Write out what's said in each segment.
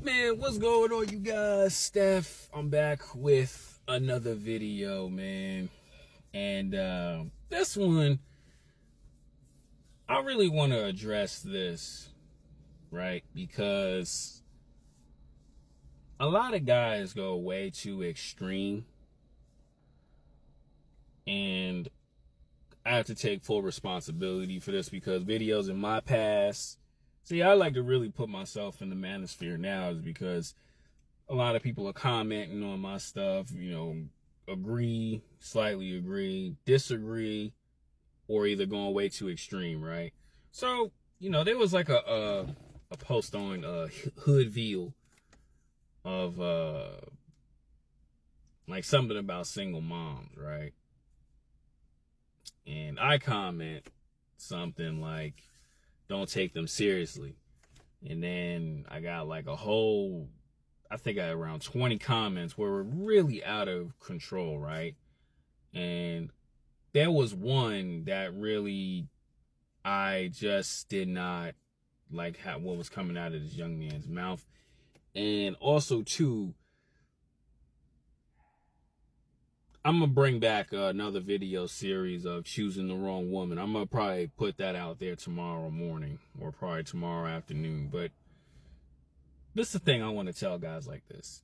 Man, what's going on, you guys? Steph, I'm back with another video, man. And this one, I really want to address this, right? Because a lot of guys go way too extreme. And I have to take full responsibility for this because videos in my past, see, I like to really put myself in the manosphere now is because a lot of people are commenting on my stuff, agree, slightly agree, disagree, or either going way too extreme, right? So, there was like a post on Hoodville of like something about single moms, right? And I comment something like, don't take them seriously. And then I got like I think I had around 20 comments where we're really out of control, right? And there was one that really, I just did not like what was coming out of this young man's mouth. And also, too, I'm going to bring back another video series of choosing the wrong woman. I'm going to probably put that out there tomorrow morning or probably tomorrow afternoon. But this is the thing I want to tell guys like this.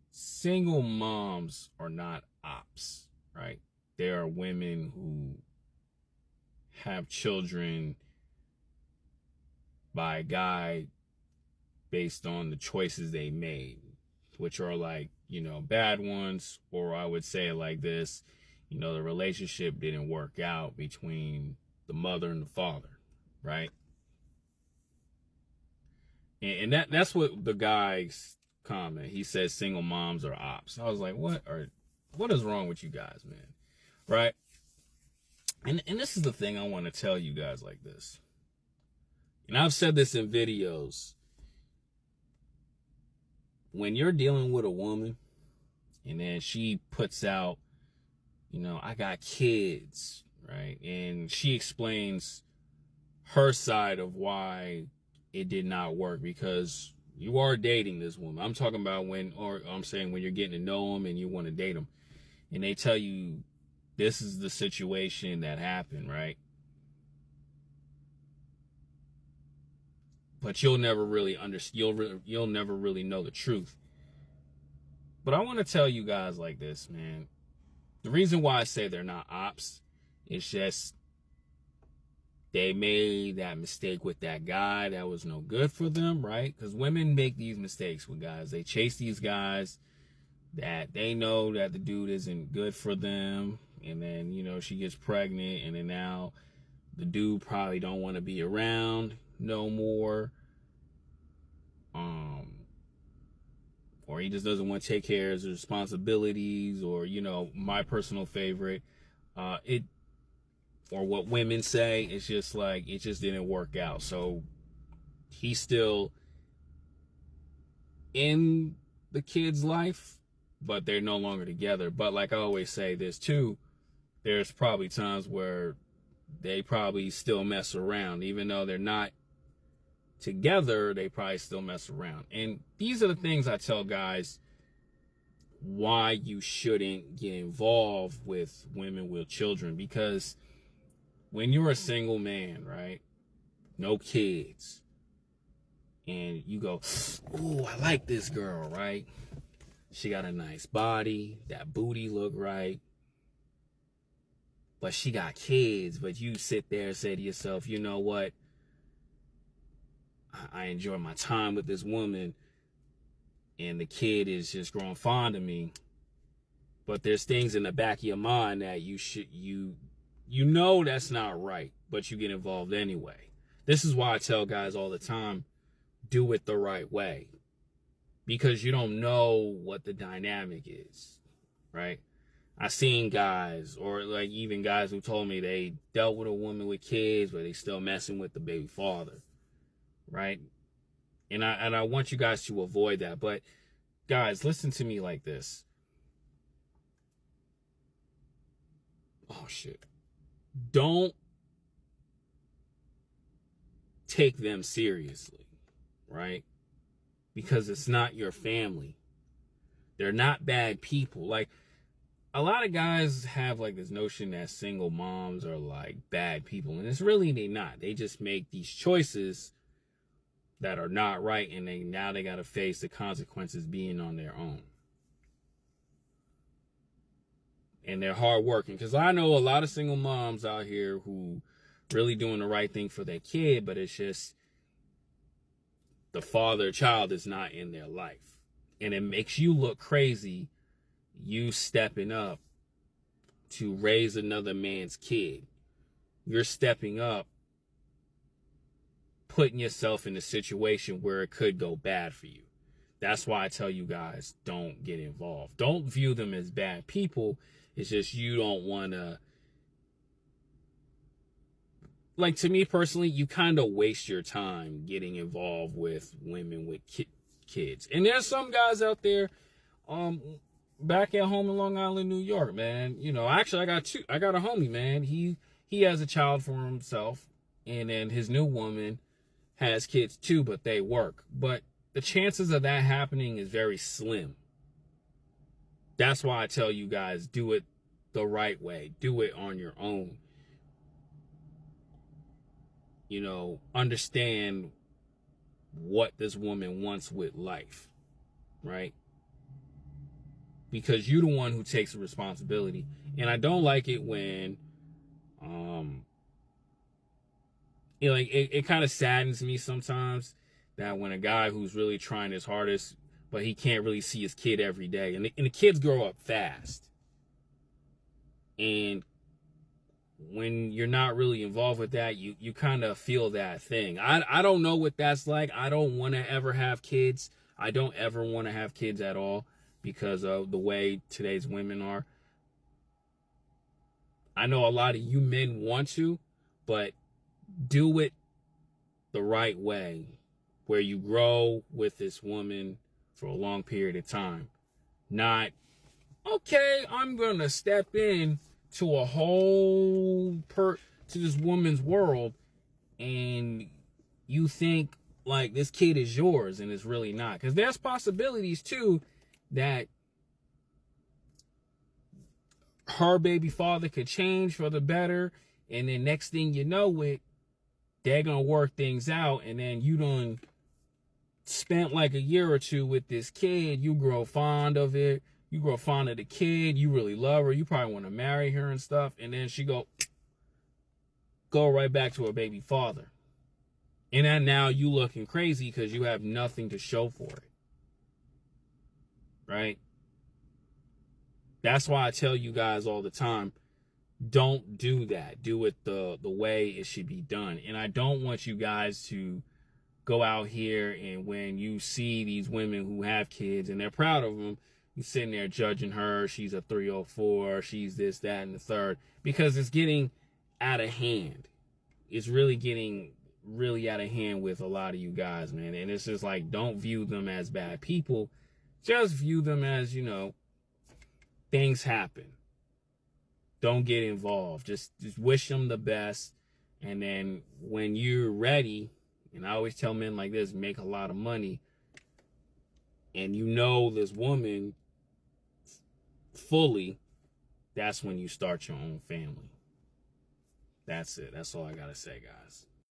Single moms are not ops, right? There are women who have children by a guy based on the choices they made, which are like, bad ones, or I would say it like this, the relationship didn't work out between the mother and the father, right? And that's what the guy's comment. He says single moms are ops. I was like, what is wrong with you guys, man? Right? And this is the thing I want to tell you guys like this. And I've said this in videos. When you're dealing with a woman and then she puts out, I got kids, right? And she explains her side of why it did not work, because you are dating this woman. I'm talking about when you're getting to know them and you want to date them, and they tell you this is the situation that happened, right? But you'll never really understand. You'll never really know the truth. But I want to tell you guys like this, man. The reason why I say they're not ops is just they made that mistake with that guy that was no good for them, right? Because women make these mistakes with guys. They chase these guys that they know that the dude isn't good for them. And then, she gets pregnant, and then now the dude probably don't want to be around no more. Or he just doesn't want to take care of his responsibilities, or, my personal favorite, or what women say, it's just like, it just didn't work out. So he's still in the kid's life, but they're no longer together. But like I always say, there's probably times where they probably still mess around, even though they're not together, they probably still mess around. And these are the things I tell guys why you shouldn't get involved with women with children. Because when you're a single man, right, no kids, and you go, ooh, I like this girl, right? She got a nice body, that booty look right, but she got kids. But you sit there and say to yourself, you know what? I enjoy my time with this woman, and the kid is just growing fond of me. But there's things in the back of your mind that you know that's not right, but you get involved anyway. This is why I tell guys all the time, do it the right way. Because you don't know what the dynamic is, right? I've seen guys, or like even guys who told me they dealt with a woman with kids, but they still messing with the baby father. Right? And I want you guys to avoid that. But guys, listen to me like this. Oh shit. Don't take them seriously, right? because it's not your family. They're not bad people. Like, a lot of guys have like this notion that single moms are like bad people, and it's really they not. They just make these choices that are not right, and now they got to face the consequences being on their own. And they're hardworking, because I know a lot of single moms out here who really doing the right thing for their kid, but it's just the father child is not in their life, and it makes you look crazy. You stepping up to raise another man's kid. You're stepping up, putting yourself in a situation where it could go bad for you. That's why I tell you guys, don't get involved. Don't view them as bad people. It's just you don't want to. Like, to me personally, you kind of waste your time getting involved with women with kids. And there's some guys out there, back at home in Long Island, New York, man. You know, actually, I got a homie, man. He has a child for himself, and then his new woman has kids too, but they work. But the chances of that happening is very slim. That's why I tell you guys, do it the right way. Do it on your own. You know, understand what this woman wants with life, right? Because you're the one who takes the responsibility. And I don't like it when, you know, like it kind of saddens me sometimes that when a guy who's really trying his hardest, but he can't really see his kid every day. And the kids grow up fast. And when you're not really involved with that, you kind of feel that thing. I don't know what that's like. I don't want to ever have kids. I don't ever want to have kids at all, because of the way today's women are. I know a lot of you men want to, but do it the right way, where you grow with this woman for a long period of time. Not, okay, I'm going to step in to a whole to this woman's world, and you think like this kid is yours, and it's really not. Because there's possibilities too that her baby father could change for the better, and then next thing you know it, they're gonna work things out, and then you done spent like a year or two with this kid. You grow fond of it. You grow fond of the kid. You really love her. You probably want to marry her and stuff, and then she go right back to her baby father. And then now you looking crazy because you have nothing to show for it. Right? That's why I tell you guys all the time, don't do that. Do it the way it should be done. And I don't want you guys to go out here and when you see these women who have kids and they're proud of them, you sitting there judging her. She's a 304. She's this, that, and the third. Because it's getting out of hand. It's really getting really out of hand with a lot of you guys, man. And it's just like, don't view them as bad people. Just view them as, you know, things happen. Don't get involved. Just wish them the best. And then when you're ready, and I always tell men like this, make a lot of money, and you know this woman fully, that's when you start your own family. That's it. That's all I gotta say, guys.